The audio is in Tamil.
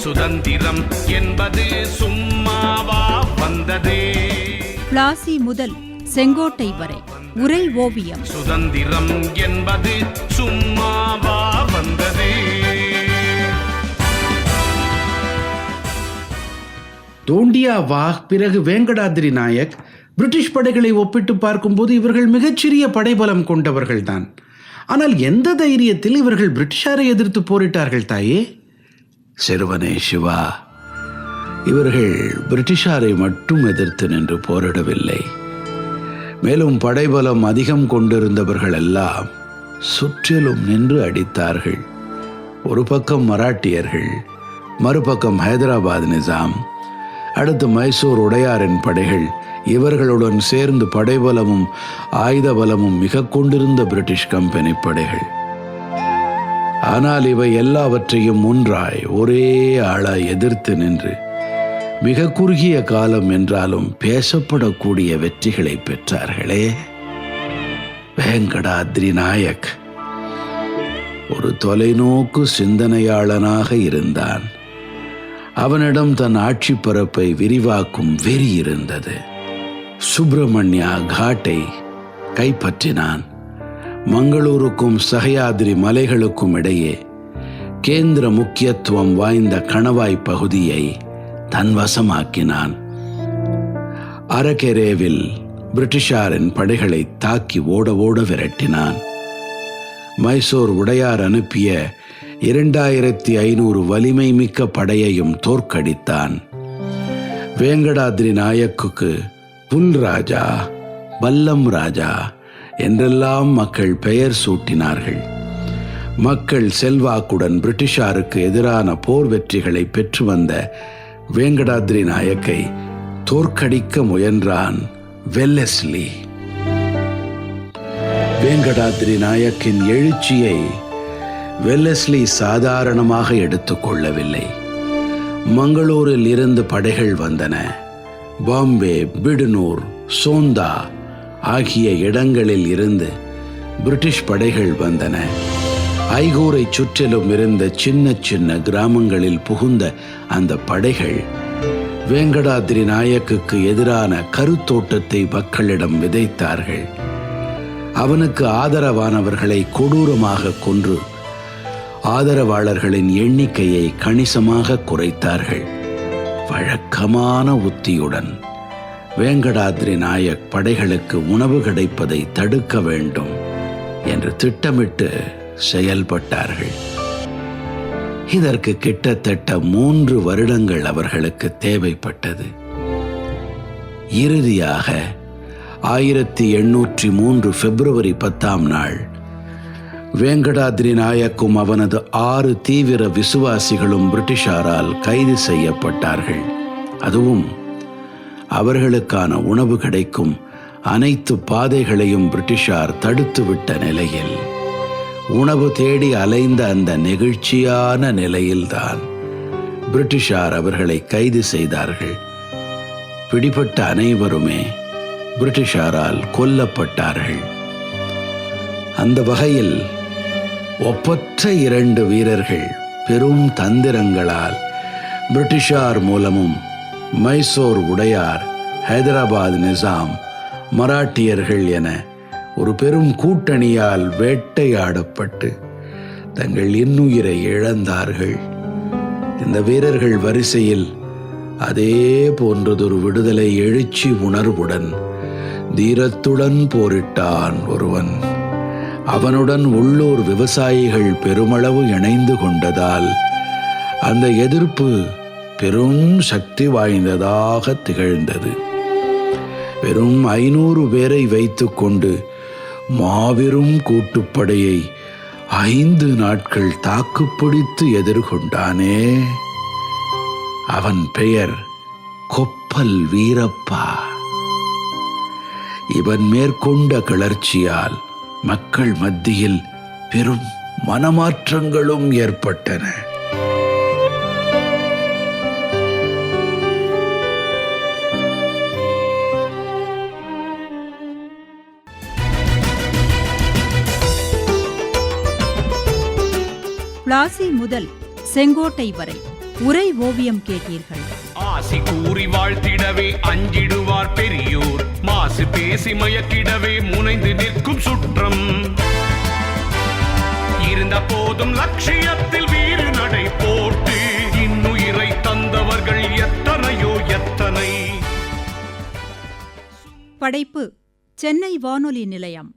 சுதந்திரம் என்பது சும்மாவா வந்ததே. பிளாசி முதல் செங்கோட்டை வரை உரை ஓவியம். சுதந்திரம் என்பது சும்மாவா வந்ததே. தோண்டியா வாக் பிறகு வேங்கடாத்ரி நாயக் பிரிட்டிஷ் படைகளை ஒப்பிட்டு பார்க்கும்போது இவர்கள் மிகச்சிறிய படைபலம் கொண்டவர்கள்தான். ஆனால் எந்த தைரியத்தில் இவர்கள் பிரிட்டிஷாரை எதிர்த்து போரிட்டார்கள் தாயே? சிறுவனே சிவா, இவர்கள் பிரிட்டிஷாரை மட்டும் எதிர்த்து நின்று போரிடவில்லை. மேலும் படைபலம் அதிகம் கொண்டிருந்தவர்கள் எல்லாம் சுற்றிலும் நின்று அடித்தார்கள். ஒரு பக்கம் மராட்டியர்கள், மறுபக்கம் ஹைதராபாத் நிசாம், அடுத்து மைசூர் உடையாரின் படைகள். இவர்களுடன் சேர்ந்து படைபலமும் ஆயுத பலமும் மிக கொண்டிருந்த பிரிட்டிஷ் கம்பெனி படைகள். ஆனால் இவை எல்லாவற்றையும் ஒன்றாய் ஒரே ஆளாய் எதிர்த்து நின்று மிக குறுகிய காலம் என்றாலும் பேசப்படக்கூடிய வெற்றிகளை பெற்றார்களே. வேங்கடாத்ரி நாயக் ஒரு தொலைநோக்கு சிந்தனையாளனாக இருந்தான். அவனிடம் தன் ஆட்சி பரப்பை விரிவாக்கும் வெறி இருந்தது. சுப்பிரமணியா காட்டை கைப்பற்றினான். மங்களூருக்கும் சஹயாத்ரி மலைகளுக்கும் இடையே கேந்திர முக்கியத்துவம் வாய்ந்த கணவாய் பகுதியை தன் வசமாக்கினான். அரகெரேவில் பிரிட்டிஷாரின் படைகளை தாக்கி ஓட ஓட விரட்டினான். மைசூர் உடையார் அனுப்பிய 2500 வலிமை மிக்க படையையும் தோற்கடித்தான். வேங்கடாத்ரி நாயக்குக்கு புல் ராஜா, பல்லம் ராஜா என்றெல்லாம் மக்கள் பெயர் சூட்டினார்கள். மக்கள் செல்வாக்குடன் பிரிட்டிஷாருக்கு எதிரான போர் வெற்றிகளை பெற்று வந்த வேங்கடாத்ரி நாயக்கை தோற்கடிக்க முயன்றான் வெல்லஸ்லி. வேங்கடாத்ரி நாயக்கின் எழுச்சியை வெல்லஸ்லி சாதாரணமாக எடுத்துக்கொள்ளவில்லை. மங்களூரில் இருந்து படைகள் வந்தன. பாம்பே, பிடுனூர், சோந்தா ஆகிய இடங்களில் இருந்து பிரிட்டிஷ் படைகள் வந்தன. ஐகூரை சுற்றிலும் இருந்த சின்ன சின்ன கிராமங்களில் புகுந்த அந்த படைகள் வேங்கடாத்ரி நாயக்குக்கு எதிரான கருத்தோட்டத்தை மக்களிடம் விதைத்தார்கள். அவனுக்கு ஆதரவானவர்களை கொடூரமாக கொன்று ஆதரவாளர்களின் எண்ணிக்கையை கணிசமாக குறைத்தார்கள். வழக்கமான உத்தியுடன் வேங்கடாத்ரி நாயக் படைகளுக்கு உணவு கிடைப்பதை தடுக்க வேண்டும் என்று திட்டமிட்டு செயல்பட்டார்கள். இதற்கு கிட்டத்தட்ட 3 வருடங்கள் அவர்களுக்கு தேவைப்பட்டது. இறுதியாக 1803 பிப்ரவரி 10ஆம் நாள் வேங்கடாத்ரி நாயக்கும் அவனது 6 தீவிர விசுவாசிகளும் பிரிட்டிஷாரால் கைது செய்யப்பட்டார்கள். அதுவும் அவர்களுக்கான உணவு கிடைக்கும் அனைத்து பாதைகளையும் பிரிட்டிஷார் தடுத்துவிட்ட நிலையில், உணவு தேடி அலைந்த அந்த நெகிழ்ச்சியான நிலையில்தான் பிரிட்டிஷார் அவர்களை கைது செய்தார்கள். பிடிபட்ட அனைவருமே பிரிட்டிஷாரால் கொல்லப்பட்டார்கள். அந்த வகையில் ஒப்பற்ற 2 வீரர்கள் பெரும் தந்திரங்களால் பிரிட்டிஷார் மூலமும் மைசூர் உடையார், ஹைதராபாத் நிசாம், மராட்டியர்கள் என ஒரு பெரும் கூட்டணியால் வேட்டையாடப்பட்டு தங்கள் இன்னுயிரை இழந்தார்கள். இந்த வீரர்கள் வரிசையில் அதே போன்றதொரு விடுதலை எழுச்சி உணர்வுடன் தீரத்துடன் போரிட்டான் ஒருவன். அவனுடன் உள்ளூர் விவசாயிகள் பெருமளவு இணைந்து கொண்டதால் அந்த எதிர்ப்பு பெரும் சக்தி வாய்ந்ததாக திகழ்ந்தது. வெறும் 500 பேரை வைத்துக்கொண்டு மாபெரும் கூட்டுப்படையை 5 நாட்கள் தாக்குப்பிடித்து எதிர்கொண்டானே, அவன் பெயர் கொப்பல் வீரப்பா. இவன் மேற்கொண்ட கிளர்ச்சியால் மக்கள் மத்தியில் பெரும் மனமாற்றங்களும் ஏற்பட்டன. பிளாசி முதல் செங்கோட்டை வரை உரை ஓவியம் கேட்டீர்கள். ஆசி கூறி வாழ்த்திடவே அஞ்சிடுவார் பெரியோர், மாசு பேசி மயக்கிடவே முனைந்து நிற்கும் சுற்றம். இருந்த போதும் லட்சியத்தில் வீறு நடை போட்டு இன்னுயிரை தந்தவர்கள் எத்தனையோ எத்தனை. படைப்பு சென்னை வானொலி நிலையம்.